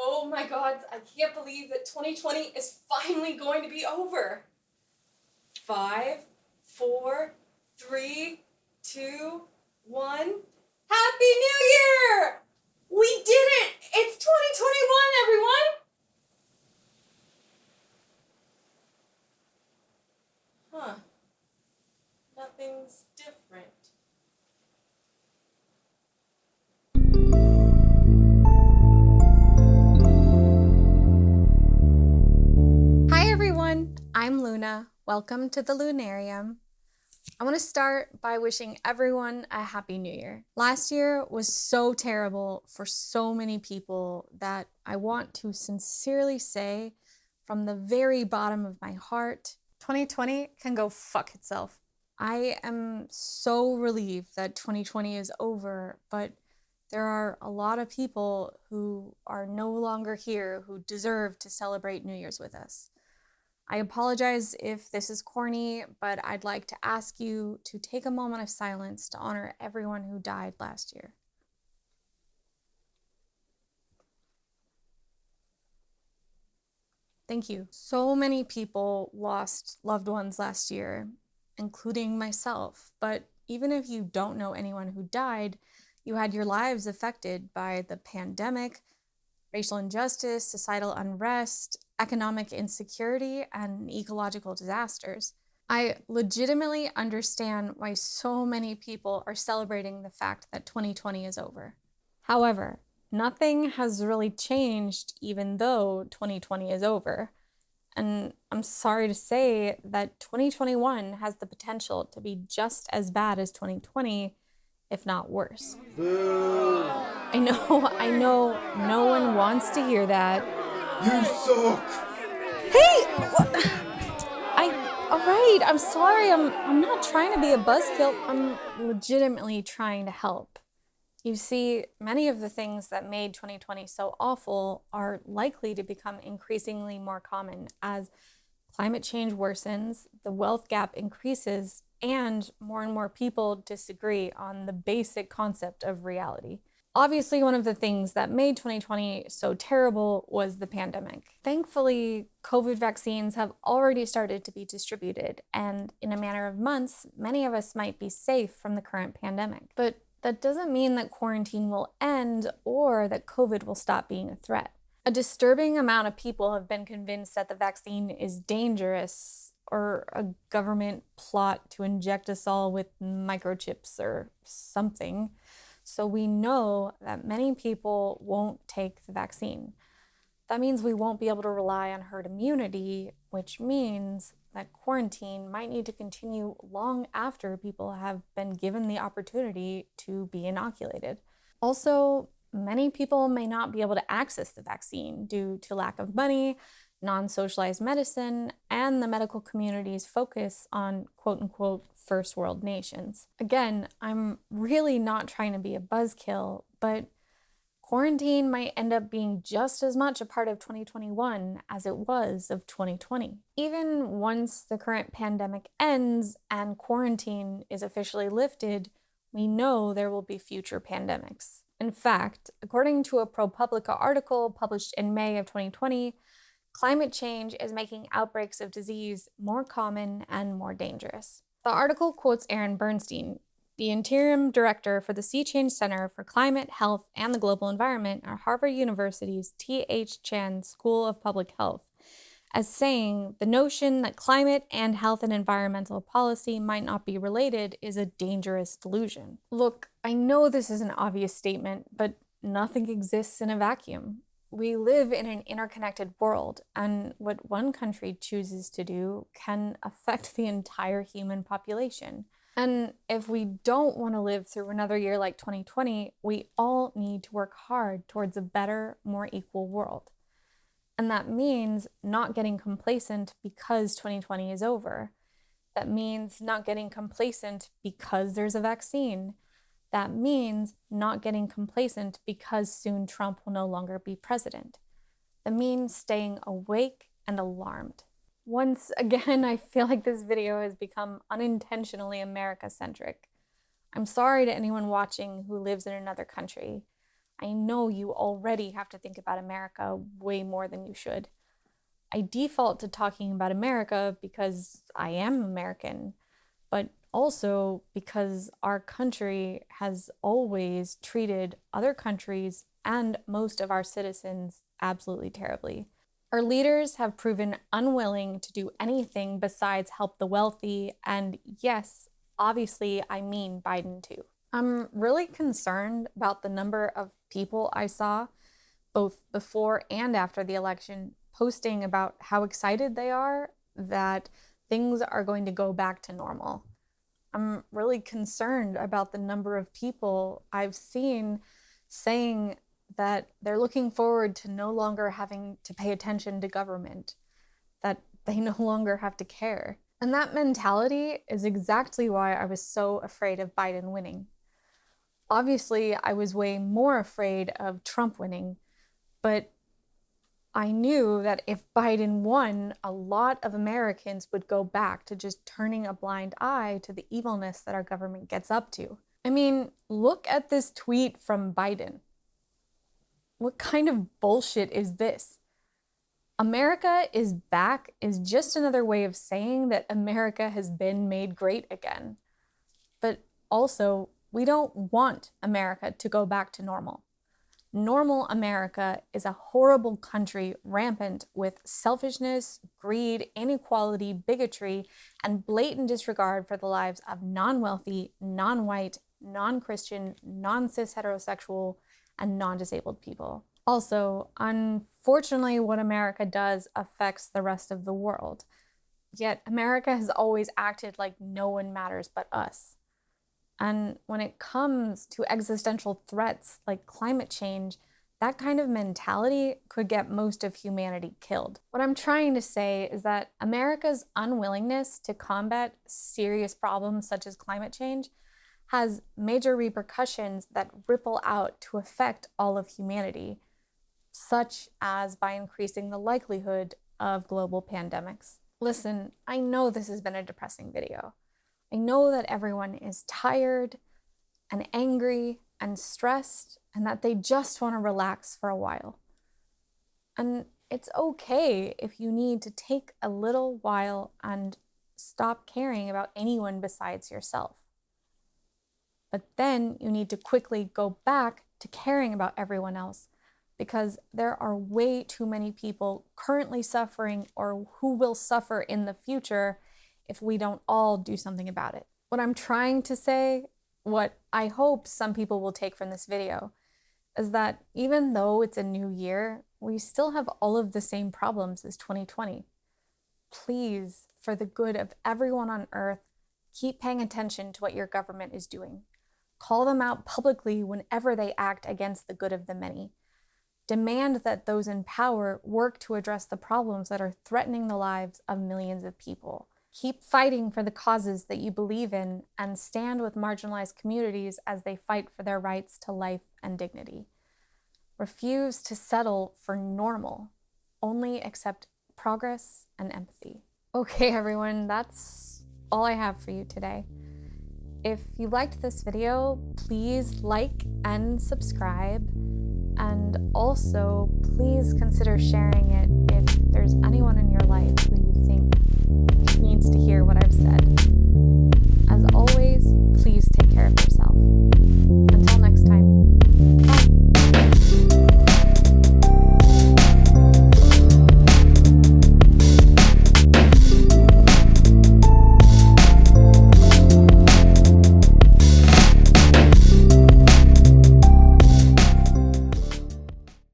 Oh my god, I can't believe that 2020 is finally going to be over. 5, 4, 3, 2, 1. Happy New Year! We did it! It's 2021, everyone! Huh. Nothing's different. Hi everyone, I'm Luna. Welcome to the Lunarium. I want to start by wishing everyone a Happy New Year. Last year was so terrible for so many people that I want to sincerely say from the very bottom of my heart, 2020 can go fuck itself. I am so relieved that 2020 is over, but there are a lot of people who are no longer here who deserve to celebrate New Year's with us. I apologize if this is corny, but I'd like to ask you to take a moment of silence to honor everyone who died last year. Thank you. So many people lost loved ones last year, including myself. But even if you don't know anyone who died, you had your lives affected by the pandemic, racial injustice, societal unrest, economic insecurity, and ecological disasters. I legitimately understand why so many people are celebrating the fact that 2020 is over. However, nothing has really changed even though 2020 is over. And I'm sorry to say that 2021 has the potential to be just as bad as 2020, if not worse. Boo! I know, no one wants to hear that. You suck! Hey! All right, I'm sorry. I'm not trying to be a buzzkill. I'm legitimately trying to help. You see, many of the things that made 2020 so awful are likely to become increasingly more common as climate change worsens, the wealth gap increases, and more people disagree on the basic concept of reality. Obviously, one of the things that made 2020 so terrible was the pandemic. Thankfully, COVID vaccines have already started to be distributed, and in a matter of months, many of us might be safe from the current pandemic. But that doesn't mean that quarantine will end or that COVID will stop being a threat. A disturbing amount of people have been convinced that the vaccine is dangerous or a government plot to inject us all with microchips or something. So we know that many people won't take the vaccine. That means we won't be able to rely on herd immunity, which means that quarantine might need to continue long after people have been given the opportunity to be inoculated. Also, many people may not be able to access the vaccine due to lack of money, non-socialized medicine, and the medical community's focus on quote-unquote first world nations. Again, I'm really not trying to be a buzzkill, but quarantine might end up being just as much a part of 2021 as it was of 2020. Even once the current pandemic ends and quarantine is officially lifted, we know there will be future pandemics. In fact, according to a ProPublica article published in May of 2020, climate change is making outbreaks of disease more common and more dangerous. The article quotes Aaron Bernstein, the interim director for the Sea Change Center for Climate, Health, and the Global Environment at Harvard University's T.H. Chan School of Public Health, as saying the notion that climate and health and environmental policy might not be related is a dangerous delusion. Look, I know this is an obvious statement, but nothing exists in a vacuum. We live in an interconnected world, and what one country chooses to do can affect the entire human population. And if we don't want to live through another year like 2020, we all need to work hard towards a better, more equal world. And that means not getting complacent because 2020 is over. That means not getting complacent because there's a vaccine. That means not getting complacent because soon Trump will no longer be president. That means staying awake and alarmed. Once again, I feel like this video has become unintentionally America-centric. I'm sorry to anyone watching who lives in another country. I know you already have to think about America way more than you should. I default to talking about America because I am American, but also because our country has always treated other countries and most of our citizens absolutely terribly. Our leaders have proven unwilling to do anything besides help the wealthy, and yes, obviously, I mean Biden too. I'm really concerned about the number of people I saw, both before and after the election, posting about how excited they are that things are going to go back to normal. I'm really concerned about the number of people I've seen saying that they're looking forward to no longer having to pay attention to government, that they no longer have to care. And that mentality is exactly why I was so afraid of Biden winning. Obviously, I was way more afraid of Trump winning, but I knew that if Biden won, a lot of Americans would go back to just turning a blind eye to the evilness that our government gets up to. I mean, look at this tweet from Biden. What kind of bullshit is this? America is back is just another way of saying that America has been made great again. But also, we don't want America to go back to normal. Normal America is a horrible country rampant with selfishness, greed, inequality, bigotry, and blatant disregard for the lives of non-wealthy, non-white, non-Christian, non-cis heterosexual, and non-disabled people. Also, unfortunately, what America does affects the rest of the world. Yet America has always acted like no one matters but us. And when it comes to existential threats like climate change, that kind of mentality could get most of humanity killed. What I'm trying to say is that America's unwillingness to combat serious problems such as climate change has major repercussions that ripple out to affect all of humanity, such as by increasing the likelihood of global pandemics. Listen, I know this has been a depressing video. I know that everyone is tired and angry and stressed and that they just want to relax for a while. And it's okay if you need to take a little while and stop caring about anyone besides yourself. But then you need to quickly go back to caring about everyone else, because there are way too many people currently suffering or who will suffer in the future if we don't all do something about it. What I'm trying to say, what I hope some people will take from this video, is that even though it's a new year, we still have all of the same problems as 2020. Please, for the good of everyone on Earth, keep paying attention to what your government is doing. Call them out publicly whenever they act against the good of the many. Demand that those in power work to address the problems that are threatening the lives of millions of people. Keep fighting for the causes that you believe in and stand with marginalized communities as they fight for their rights to life and dignity. Refuse to settle for normal. Only accept progress and empathy. Okay, everyone, that's all I have for you today. If you liked this video, please like and subscribe. And also, please consider sharing it if there's anyone in your life who you think needs to hear what I've said. As always, please take care of yourself.